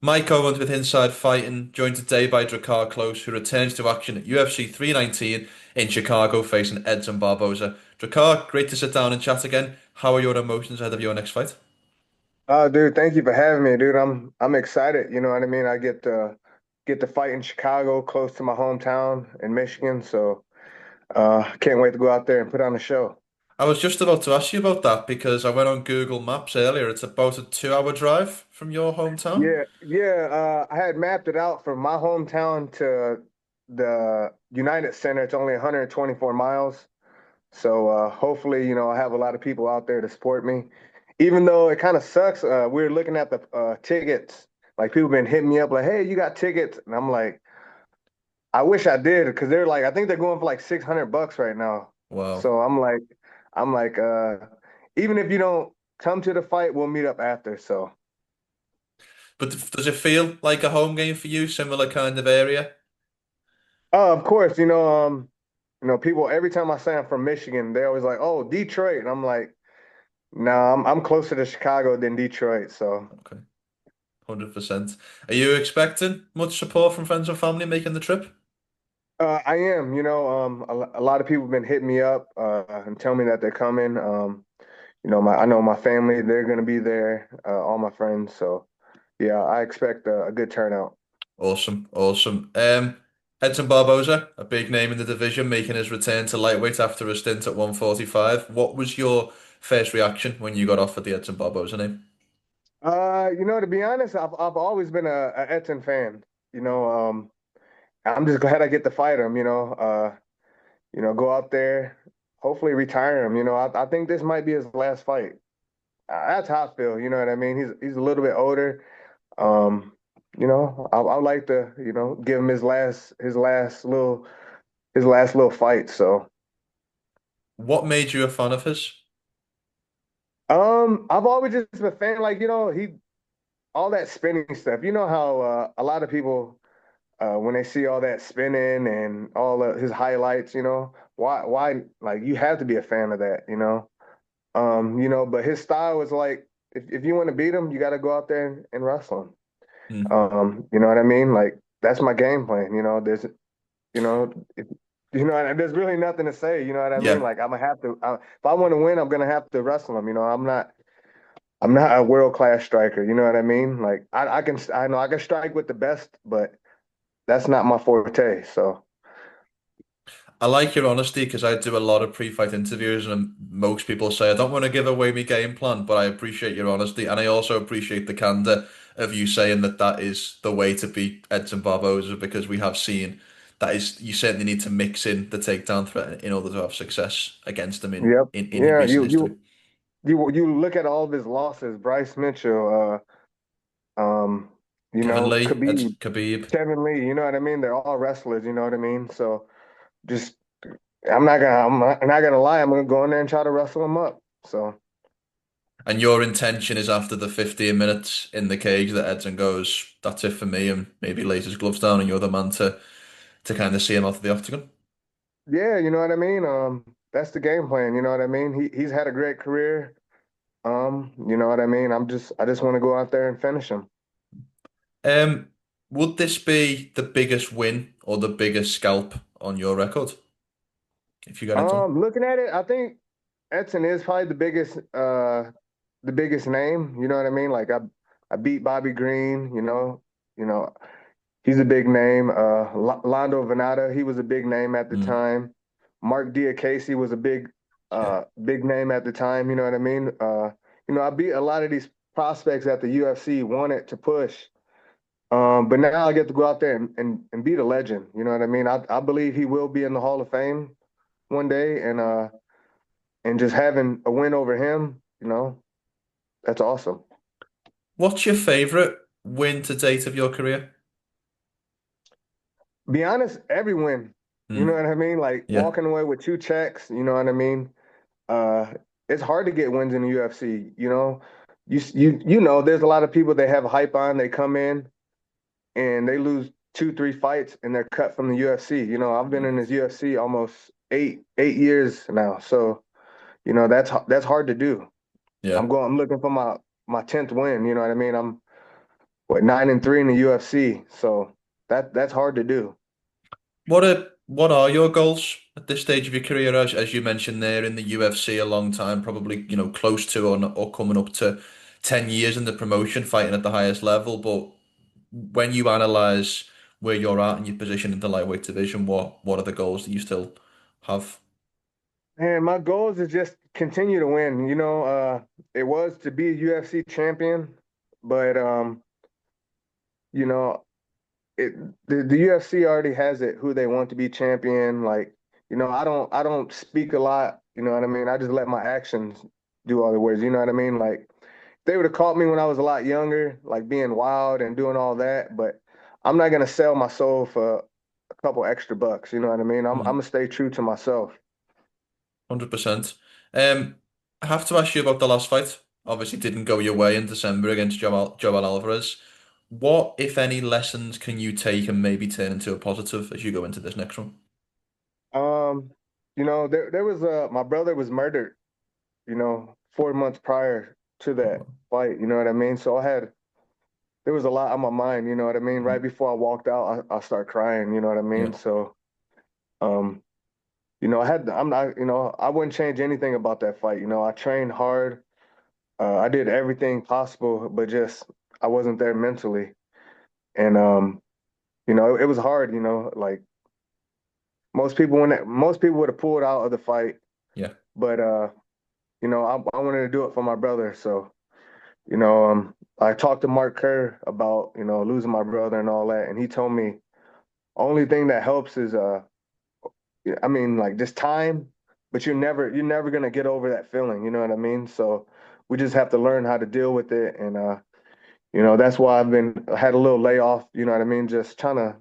Mike Owens with Inside Fighting, joined today by Drakkar Klose, who returns to action at UFC 319 in Chicago facing Edson Barboza. Drakkar, great to sit down and chat again. How are your emotions ahead of your next fight? Oh, dude, thank you for having me, dude. I'm excited. You know what I mean? I get to fight in Chicago, close to my hometown in Michigan. So can't wait to go out there and put on a show. I was just about to ask you about that because I went on Google Maps earlier. It's about a 2 hour drive from your hometown. Yeah. I had mapped it out from my hometown to the United Center. It's only 124 miles. So hopefully, I have a lot of people out there to support me. Even though it kind of sucks, we're looking at the tickets. Like people been hitting me up like, "Hey, you got tickets?" And I'm like, I wish I did because they're like I think they're going for like $600 right now. Wow. So I'm like, even if you don't come to the fight, we'll meet up after. So But does it feel like a home game for you? Similar kind of area? of course, people every time I say I'm from Michigan, they're always like, "Oh, Detroit," and I'm like, "No, I'm closer to Chicago than Detroit." So Okay, 100%. Are you expecting much support from friends and family making the trip? I am, a lot of people have been hitting me up and telling me that they're coming. I know my family, they're gonna be there, all my friends. So yeah, I expect a good turnout. Awesome, awesome. Edson Barboza, a big name in the division, making his return to lightweight after a stint at 145. What was your first reaction when you got offered the Edson Barboza name? To be honest, I've always been a Edson fan. You know, I'm just glad I get to fight him. Go out there, hopefully retire him. I think this might be his last fight. That's how I feel. You know what I mean? He's a little bit older. Um, I'd like to, give him his last little fight. So, What made you a fan of his? I've always just been a fan. Like, he all that spinning stuff. You know how a lot of people when they see all that spinning and all of his highlights, why like you have to be a fan of that, but his style is like if you want to beat him, you got to go out there and wrestle him. Hmm. You know what I mean? Like that's my game plan. You know, if, and there's really nothing to say. You know what I mean? Yeah, Like I'm gonna have to. If I want to win, I'm gonna have to wrestle him. I'm not a world class striker. You know what I mean? Like I know I can strike with the best, but that's not my forte. So I like your honesty because I do a lot of pre-fight interviews, and most people say I don't want to give away my game plan, but I appreciate your honesty, and I also appreciate the candor of you saying that that is the way to beat Edson Barboza because we have seen that is you certainly need to mix in the takedown threat in order to have success against them in yep, in yeah. recent You history. you you look at all of his losses. Bryce Mitchell, Kevin Lee, Khabib, Khabib. Kevin Lee. You know what I mean? They're all wrestlers. You know what I mean? So just I'm not gonna lie. I'm gonna go in there and try to wrestle him up. So And your intention is after the 15 minutes in the cage that Edson goes, that's it for me, and maybe lays his gloves down, and you're the man to kind of see him out of the octagon. yeah, you know what I mean. That's the game plan. You know what I mean. He's had a great career. You know what I mean. I just want to go out there and finish him. Um, would this be the biggest win or the biggest scalp on your record if you got it done? Looking at it, I think Edson is probably the biggest name. You know what I mean? Like I beat Bobby Green. You know he's a big name. Londo Venata, he was a big name at the Mm. time. Mark Diakase was a Yeah. big name at the time. You know what I mean? I beat a lot of these prospects that the UFC wanted to push. But now I get to go out there and beat a legend. You know what I mean? I believe he will be in the Hall of Fame one day, and just having a win over him, that's awesome. What's your favorite win to date of your career? Be honest, every win. You know Mm. what I mean? Like Yeah. walking away with two checks. You know what I mean? Uh, it's hard to get wins in the UFC. There's a lot of people they have hype on. They come in and they lose two, three fights and they're cut from the UFC. I've been in this UFC almost eight years now, so that's hard to do. Yeah. I'm looking for my 10th win. You know what I mean? what, 9-3 in the UFC. So that's hard to do. What are your goals at this stage of your career? As you mentioned there in the UFC a long time, probably close to or coming up to 10 years in the promotion, fighting at the highest level. But when you analyze where you're at and your position in the lightweight division, what are the goals that you still have? And my goals is just continue to win. It was to be a UFC champion, but you know, it the UFC already has it who they want to be champion. Like, I don't speak a lot, you know what I mean? I just let my actions do all the words, you know what I mean? Like they would have caught me when I was a lot younger, like being wild and doing all that, but I'm not gonna sell my soul for a couple extra bucks, you know what I mean? I'm gonna stay true to myself. 100%. I have to ask you about the last fight. Obviously, didn't go your way in December against Joel Alvarez. What, if any, lessons can you take and maybe turn into a positive as you go into this next one? Um, there was my brother was murdered, 4 months prior to that fight, you know what I mean? So there was a lot on my mind, you know what I mean? Right before I walked out, I start crying, you know what I Yeah, mean? So, um, I'm not, I wouldn't change anything about that fight. I trained hard. I did everything possible, but just I wasn't there mentally. And it was hard, like most people would have pulled out of the fight, yeah, but I wanted to do it for my brother. So, I talked to Mark Kerr about, losing my brother and all that, and he told me only thing that helps is I mean, like just time, but you're never gonna get over that feeling, you know what I mean? So we just have to learn how to deal with it, and that's why had a little layoff, you know what I mean? Just trying to,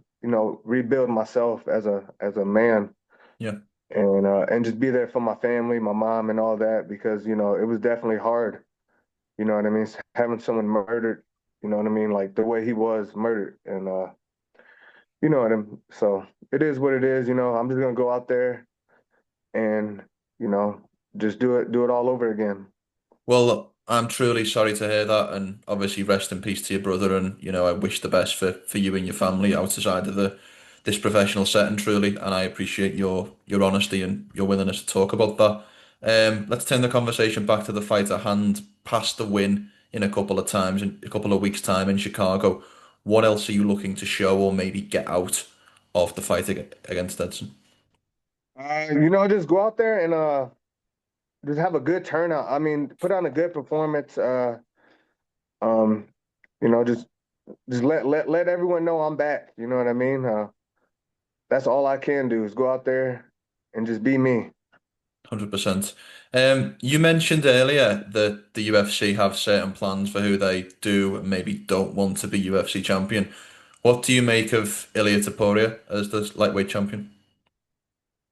rebuild myself as a man, yeah. and just be there for my family, my mom, and all that, because it was definitely hard, you know what I mean? Having someone murdered, you know what I mean? Like the way he was murdered, and you know what I mean? So it is what it is, I'm just gonna go out there and you know just do it all over again. Well, I'm truly sorry to hear that, and obviously rest in peace to your brother. And I wish the best for you and your family outside of this professional setting, truly. And I appreciate your honesty and your willingness to talk about that. Let's turn the conversation back to the fight at hand. Past the win in a couple of times, in a couple of weeks' time in Chicago. What else are you looking to show or maybe get out of the fight against Edson? Just go out there and just have a good turnout. I mean, put on a good performance. Um, just let everyone know I'm back. You know what I mean? That's all I can do is go out there and just be me. 100%. You mentioned earlier that the UFC have certain plans for who they do and maybe don't want to be UFC champion. What do you make of Ilia Topuria as the lightweight champion?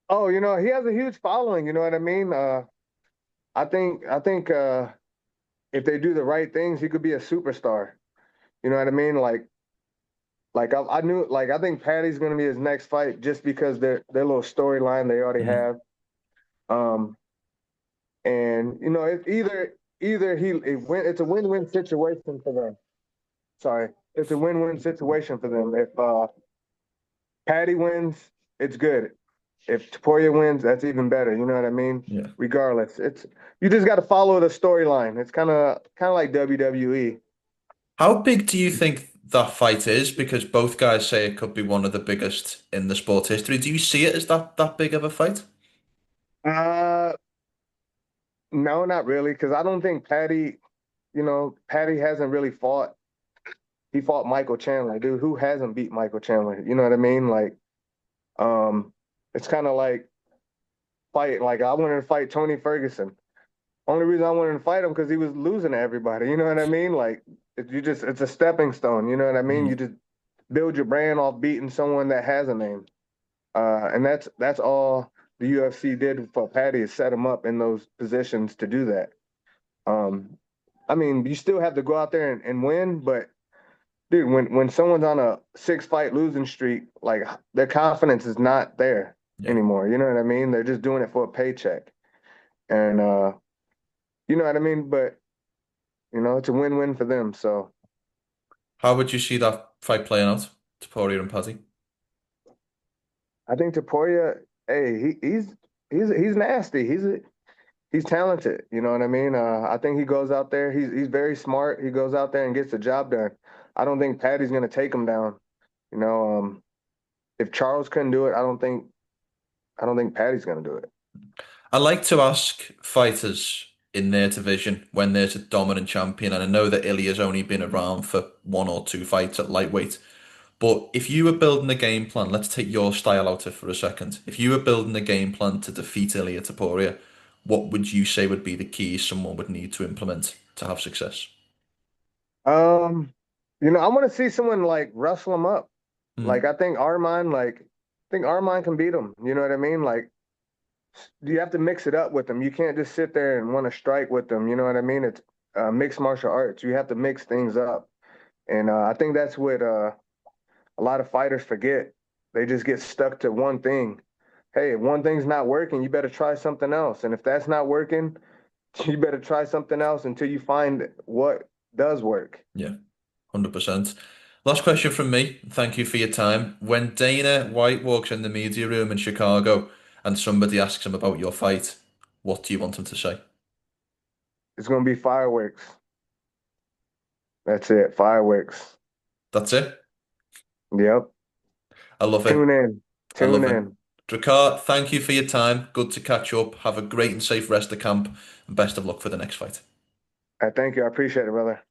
Oh, he has a huge following. You know what I mean? I think if they do the right things, he could be a superstar. You know what I mean? Like I knew, like I think Paddy's going to be his next fight just because their little storyline they already Mhm. have. Um, and it's a win-win situation for them. Sorry, it's a win-win situation for them. If Paddy wins, it's good. If Taporia wins, that's even better. You know what I mean? Yeah. Regardless, it's you just got to follow the storyline. It's kind of like WWE. How big do you think that fight is? Because both guys say it could be one of the biggest in the sport history. Do you see it as that big of a fight? Uh, no, not really, because I don't think Paddy hasn't really fought. He fought Michael Chandler, dude. Who hasn't beat Michael Chandler? You know what I mean? Like, um, it's kind of like fight. Like I wanted to fight Tony Ferguson. Only reason I wanted to fight him because he was losing to everybody. You know what I mean? Like, it's a stepping stone. You know what I mean? You Mm. just build your brand off beating someone that has a name. And that's all the UFC did for Paddy is set him up in those positions to do that. Um, I mean, you still have to go out there and win, but dude, when someone's on a 6 fight losing streak, like their confidence is not there Yeah. anymore. You know what I mean? They're just doing it for a paycheck, and you know what I mean. But it's a win-win for them. So How would you see that fight playing out? Topuria and Paddy. I think Topuria, hey, he's nasty. He's talented. You know what I mean? I think he goes out there. He's very smart. He goes out there and gets the job done. I don't think Patty's gonna take him down. You know, if Charles couldn't do it, I don't think Patty's gonna do it. I like to ask fighters in their division when there's a dominant champion, and I know that Ilia's only been around for one or two fights at lightweight. But if you were building a game plan, let's take your style out of it for a second. If you were building a game plan to defeat Ilia Topuria, what would you say would be the keys someone would need to implement to have success? Um, I want to see someone like wrestle him up. Like Mm, I think Armand can beat him. You know what I mean? Like you have to mix it up with them. You can't just sit there and want to strike with them. You know what I mean? It's mixed martial arts. You have to mix things up, and I think that's what a lot of fighters forget. They just get stuck to one thing. Hey, if one thing's not working, you better try something else. And if that's not working, you better try something else until you find what does work. yeah, 100%. Last question from me. Thank you for your time. When Dana White walks in the media room in Chicago and somebody asks him about your fight, what do you want him to say? It's going to be fireworks. That's it. Fireworks. That's it. Yep. I love Tune it. in. I Tune love it. in. Drakkar, thank you for your time. Good to catch up. Have a great and safe rest of camp, and best of luck for the next fight. I thank you. I appreciate it, brother.